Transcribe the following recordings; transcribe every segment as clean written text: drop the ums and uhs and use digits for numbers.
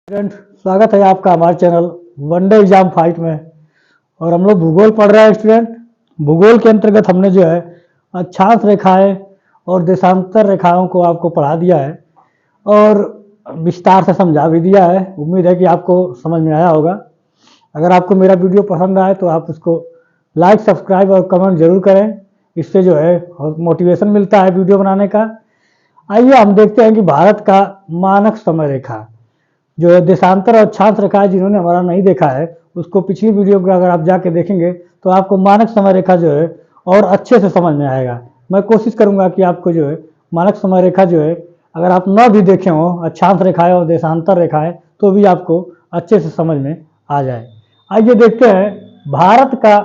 Student, स्वागत है आपका हमारे चैनल वनडे एग्जाम फाइट में। और हम लोग भूगोल पढ़ रहे हैं स्टूडेंट। भूगोल के अंतर्गत हमने जो है अक्षांश रेखाएं और देशांतर रेखाओं को आपको पढ़ा दिया है और विस्तार से समझा भी दिया है। उम्मीद है कि आपको समझ में आया होगा। अगर आपको मेरा वीडियो पसंद आए तो आप उसको लाइक, सब्सक्राइब और कमेंट जरूर करें। इससे जो है मोटिवेशन मिलता है वीडियो बनाने का। आइए हम देखते हैं कि भारत का मानक समय रेखा जो है देशांतर और अक्षांश रेखा है, जिन्होंने हमारा नहीं देखा है उसको पिछली वीडियो को अगर आप जाके देखेंगे तो आपको मानक समय रेखा जो है और अच्छे से समझ में आएगा। मैं कोशिश करूंगा कि आपको जो है मानक समय रेखा जो है अगर आप न भी देखे हो अक्षांश रेखाएं और देशांतर रेखाएं तो भी आपको अच्छे से समझ में आ जाए। आइए देखते हैं भारत का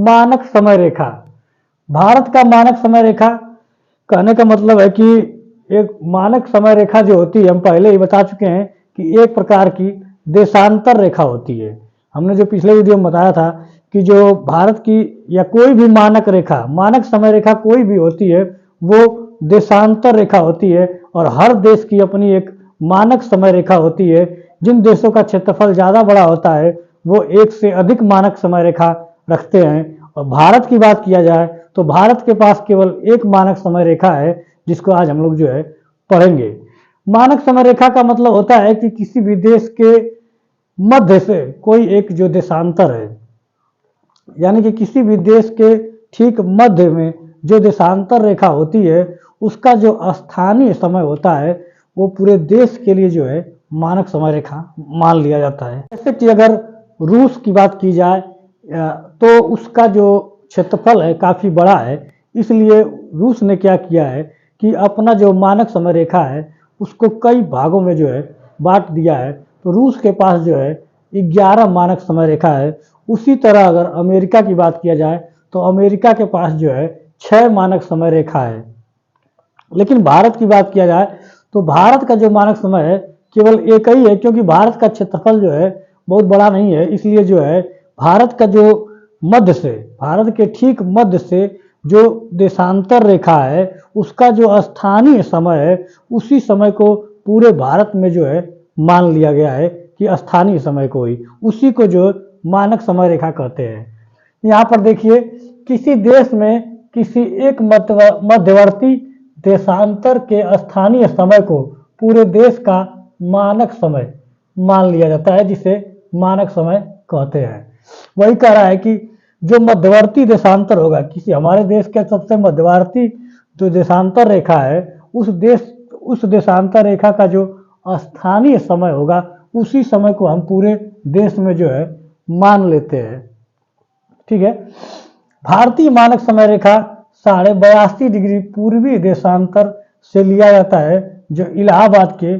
मानक समय रेखा। भारत का मानक समय रेखा कहने का मतलब है कि एक मानक समय रेखा जो होती है, हम पहले ही बता चुके हैं कि एक प्रकार की देशांतर रेखा होती है। हमने जो पिछले वीडियो में बताया था कि जो भारत की या कोई भी मानक रेखा, मानक समय रेखा कोई भी होती है वो देशांतर रेखा होती है और हर देश की अपनी एक मानक समय रेखा होती है। जिन देशों का क्षेत्रफल ज़्यादा बड़ा होता है वो एक से अधिक मानक समय रेखा रखते हैं। और भारत की बात किया जाए तो भारत के पास केवल एक मानक समय रेखा है जिसको आज हम लोग जो है पढ़ेंगे। मानक समय रेखा का मतलब होता है कि किसी भी देश के मध्य से कोई एक जो देशांतर है, यानी कि किसी भी देश के ठीक मध्य में जो देशांतर रेखा होती है उसका जो स्थानीय समय होता है वो पूरे देश के लिए जो है मानक समय रेखा मान लिया जाता है। जैसे कि अगर रूस की बात की जाए तो उसका जो क्षेत्रफल है काफ़ी बड़ा है, इसलिए रूस ने क्या किया है कि अपना जो मानक समय रेखा है उसको कई भागों में जो है बांट दिया है। तो रूस के पास जो है 11 मानक समय रेखा है। उसी तरह अगर अमेरिका की बात किया जाए तो अमेरिका के पास जो है 6 मानक समय रेखा है। लेकिन भारत की बात किया जाए तो भारत का जो मानक समय है केवल एक ही है, क्योंकि भारत का क्षेत्रफल जो है बहुत बड़ा नहीं है। इसलिए जो है भारत का जो मध्य से, भारत के ठीक मध्य से जो देशांतर रेखा है उसका जो स्थानीय समय है उसी समय को पूरे भारत में जो है मान लिया गया है कि स्थानीय समय को ही उसी को जो मानक समय रेखा कहते हैं। यहाँ पर देखिए, किसी देश में किसी एक मध्यवर्ती देशांतर के स्थानीय समय को पूरे देश का मानक समय मान लिया जाता है, जिसे मानक समय कहते हैं। वही कह रहा है कि जो मध्यवर्ती देशांतर होगा, किसी हमारे देश के सबसे मध्यवर्ती जो देशांतर रेखा है उस देशांतर रेखा का जो स्थानीय समय होगा उसी समय को हम पूरे देश में जो है मान लेते हैं। ठीक है। भारतीय मानक समय रेखा 82.5 डिग्री पूर्वी देशांतर से लिया जाता है जो इलाहाबाद के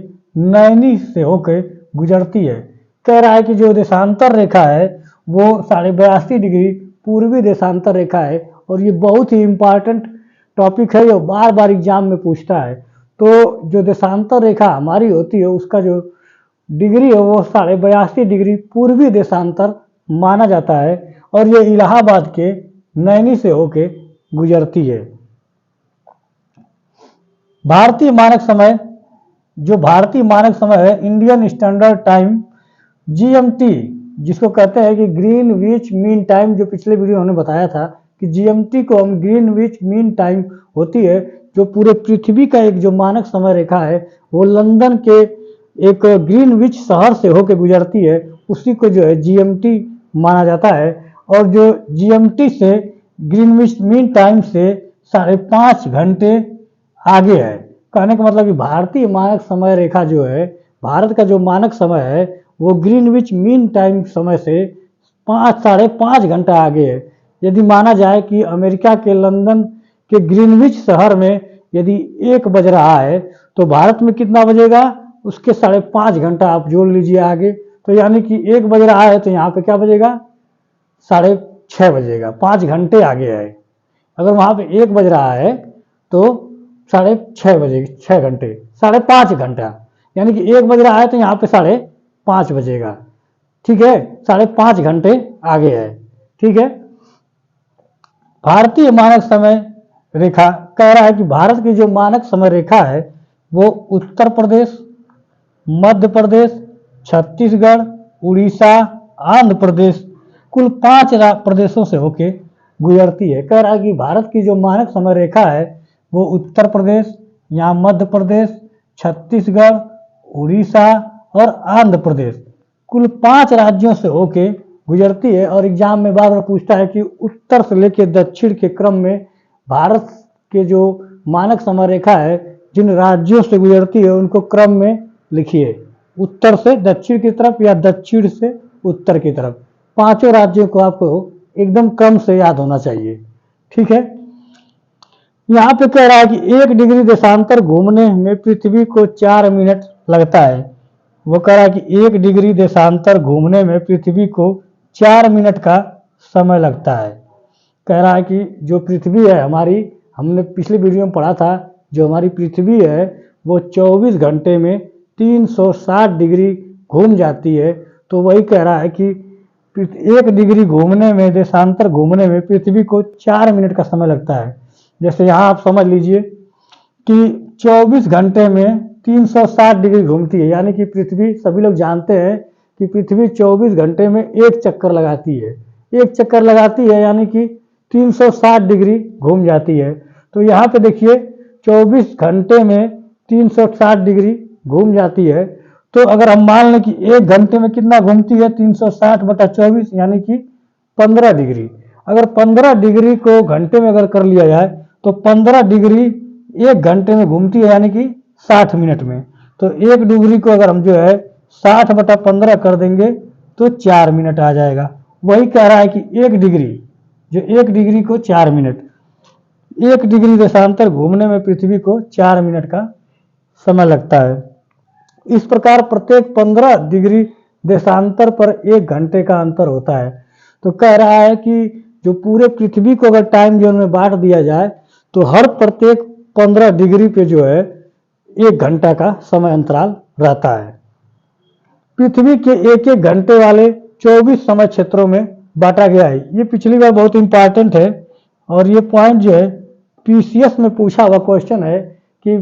नैनी से होकर गुजरती है। कह रहा है कि जो देशांतर रेखा है वो 82.5 डिग्री पूर्वी देशांतर रेखा है और ये बहुत ही इम्पॉर्टेंट टॉपिक है जो बार बार एग्जाम में पूछता है। तो जो देशांतर रेखा हमारी होती है उसका जो डिग्री है वो 82.5 डिग्री पूर्वी देशांतर माना जाता है और ये इलाहाबाद के नैनी से होके गुजरती है। भारतीय मानक समय, जो भारतीय मानक समय है इंडियन स्टैंडर्ड टाइम जीएमटी, जिसको कहते हैं कि ग्रीनविच मीन टाइम, जो पिछले वीडियो हमने बताया था कि जीएमटी को हम ग्रीनविच मीन टाइम होती है जो पूरे पृथ्वी का एक जो मानक समय रेखा है वो लंदन के एक ग्रीनविच शहर से होकर गुजरती है, उसी को जो है जीएमटी माना जाता है। और जो जीएमटी से ग्रीनविच मीन टाइम से 5.5 घंटे आगे है। कहने का मतलब कि भारतीय मानक समय रेखा जो है, भारत का जो मानक समय है वो ग्रीनविच मीन टाइम समय से 5.5 घंटा आगे है। यदि माना जाए कि अमेरिका के लंदन के ग्रीनविच शहर में यदि 1 बज रहा है तो भारत में कितना बजेगा, उसके 5.5 घंटा आप जोड़ लीजिए आगे। तो यानी कि 1 बज रहा है तो यहाँ पे क्या बजेगा, 6:30 बजेगा, 5 घंटे आगे है। अगर वहाँ पे 1 बज रहा है तो 6:30 बजेगा, 6 घंटे, 5.5 घंटा, यानी कि 1 बज रहा है तो यहाँ पे 5:30 बजेगा। ठीक है, 5.5 घंटे आगे है। ठीक है। भारतीय मानक समय रेखा कह रहा है कि भारत की जो मानक समय रेखा है वो उत्तर प्रदेश, मध्य प्रदेश, छत्तीसगढ़, उड़ीसा, आंध्र प्रदेश, कुल 5 प्रदेशों से होके गुजरती है। कह रहा है कि भारत की जो मानक समय रेखा है वो उत्तर प्रदेश, यहाँ मध्य प्रदेश, छत्तीसगढ़, उड़ीसा और आंध्र प्रदेश, कुल 5 राज्यों से होके गुजरती है। और एग्जाम में बार बार पूछता है कि उत्तर से लेकर दक्षिण के क्रम में भारत के जो मानक समय रेखा है जिन राज्यों से गुजरती है उनको क्रम में लिखिए, उत्तर से दक्षिण की तरफ या दक्षिण से उत्तर की तरफ। 5 राज्यों को आपको एकदम क्रम से याद होना चाहिए। ठीक है, यहाँ पे कह रहा है कि 1 डिग्री देशांतर घूमने में पृथ्वी को 4 मिनट लगता है। वो कह रहा है कि 1 डिग्री देशांतर घूमने में पृथ्वी को 4 मिनट का समय लगता है। कह रहा है कि जो पृथ्वी है हमारी, हमने पिछले वीडियो में पढ़ा था, जो हमारी पृथ्वी है वो 24 घंटे में 360 डिग्री घूम जाती है। तो वही कह रहा है कि 1 डिग्री घूमने में, देशांतर घूमने में पृथ्वी को 4 मिनट का समय लगता है। जैसे यहाँ आप समझ लीजिए कि 24 घंटे में 360 डिग्री घूमती है, यानी कि पृथ्वी, सभी लोग जानते हैं कि पृथ्वी 24 घंटे में 1 चक्कर लगाती है। 1 चक्कर लगाती है यानी कि 360 डिग्री घूम जाती है। तो यहाँ पे देखिए 24 घंटे में 360 डिग्री घूम जाती है। तो अगर हम मान लें कि 1 घंटे में कितना घूमती है, 360/24 यानी कि 15 डिग्री। अगर 15 डिग्री को घंटे में अगर कर लिया जाए तो 15 डिग्री 1 घंटे में घूमती है यानी कि 60 मिनट में। तो 1 डिग्री को अगर हम जो है 60/15 कर देंगे तो 4 मिनट आ जाएगा। वही कह रहा है कि 1 डिग्री, जो 1 डिग्री को 4 मिनट, 1 डिग्री देशांतर घूमने में पृथ्वी को 4 मिनट का समय लगता है। इस प्रकार प्रत्येक 15 डिग्री देशांतर पर 1 घंटे का अंतर होता है। तो कह रहा है कि जो पूरे पृथ्वी को अगर टाइम जोन में बांट दिया जाए तो हर प्रत्येक 15 डिग्री पे जो है 1 घंटा का समय अंतराल रहता है। पृथ्वी के 1-1 घंटे वाले 24 समय क्षेत्रों में बांटा गया है। ये पिछली बार बहुत इंपॉर्टेंट है और ये पॉइंट जो है पीसीएस में पूछा हुआ क्वेश्चन है कि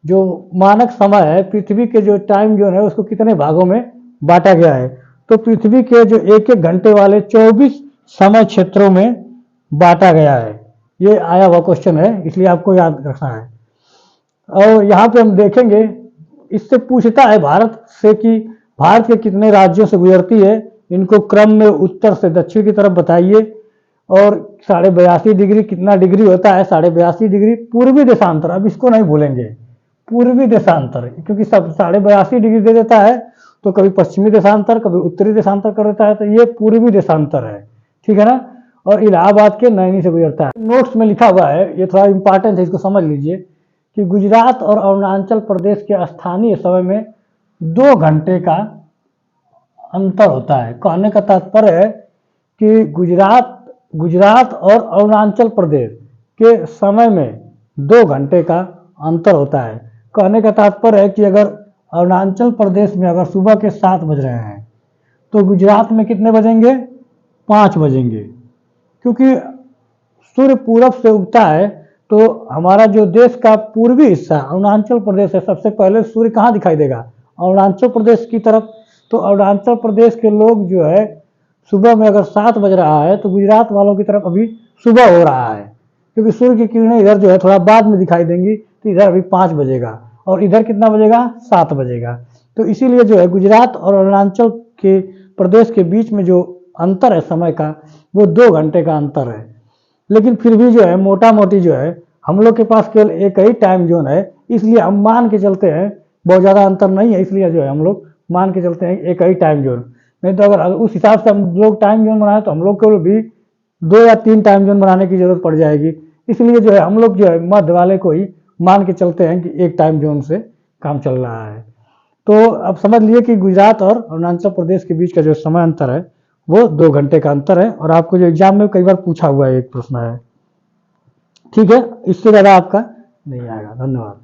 जो मानक समय है पृथ्वी के जो टाइम जोन है उसको कितने भागों में बांटा गया है। तो पृथ्वी के जो 1-1 घंटे वाले 24 समय क्षेत्रों में बांटा गया है। ये आया हुआ क्वेश्चन है, इसलिए आपको याद रखना है। और यहाँ पे हम देखेंगे, इससे पूछता है भारत से कि भारत के कितने राज्यों से गुजरती है, इनको क्रम में उत्तर से दक्षिण की तरफ बताइए। और 82.5 डिग्री कितना डिग्री होता है, 82.5 डिग्री पूर्वी देशांतर, अब इसको नहीं भूलेंगे, पूर्वी देशांतर, क्योंकि सब 82.5 डिग्री दे देता है तो कभी पश्चिमी देशांतर कभी उत्तरी देशांतर कर देता है, तो ये पूर्वी देशांतर है। ठीक है ना। और इलाहाबाद के नैनी से गुजरता है। नोट्स में लिखा हुआ है, ये थोड़ा इंपॉर्टेंट है, इसको समझ लीजिए कि गुजरात और अरुणाचल प्रदेश के स्थानीय समय में 2 घंटे का अंतर होता है। कहने का तात्पर्य है कि गुजरात और अरुणाचल प्रदेश के समय में 2 घंटे का अंतर होता है। कहने का तात्पर्य है कि अगर अरुणाचल प्रदेश में अगर सुबह के 7 बज रहे हैं तो गुजरात में कितने बजेंगे, 5 बजेंगे। क्योंकि सूर्य पूरब से उगता है तो हमारा जो देश का पूर्वी हिस्सा अरुणाचल प्रदेश है, सबसे पहले सूर्य कहाँ दिखाई देगा, अरुणाचल प्रदेश की तरफ। तो अरुणाचल प्रदेश के लोग जो है सुबह में अगर 7 बज रहा है तो गुजरात वालों की तरफ अभी सुबह हो रहा है, क्योंकि सूर्य की किरणें इधर जो है थोड़ा बाद में दिखाई देंगी, तो इधर अभी 5 बजेगा और इधर कितना बजेगा, 7 बजेगा। तो इसीलिए जो है गुजरात और अरुणाचल के प्रदेश के बीच में जो अंतर है समय का, वो 2 घंटे का अंतर है। लेकिन फिर भी जो है मोटा मोटी जो है हम लोग के पास केवल एक ही टाइम जोन है, इसलिए हम मान के चलते हैं बहुत ज़्यादा अंतर नहीं है, इसलिए जो है हम लोग मान के चलते हैं एक ही टाइम जोन। नहीं तो अगर उस हिसाब से हम लोग टाइम जोन बनाए तो हम लोग को भी 2 या 3 टाइम जोन बनाने की जरूरत पड़ जाएगी। इसलिए जो है हम लोग जो है मध्य वाले को ही मान के चलते हैं कि एक टाइम जोन से काम चल रहा है। तो अब समझ लिए कि गुजरात और अरुणाचल प्रदेश के बीच का जो समय अंतर है वो 2 घंटे का अंतर है। और आपको जो एग्जाम में कई बार पूछा हुआ है, एक प्रश्न है। ठीक है, इससे ज़्यादा आपका नहीं आएगा। धन्यवाद।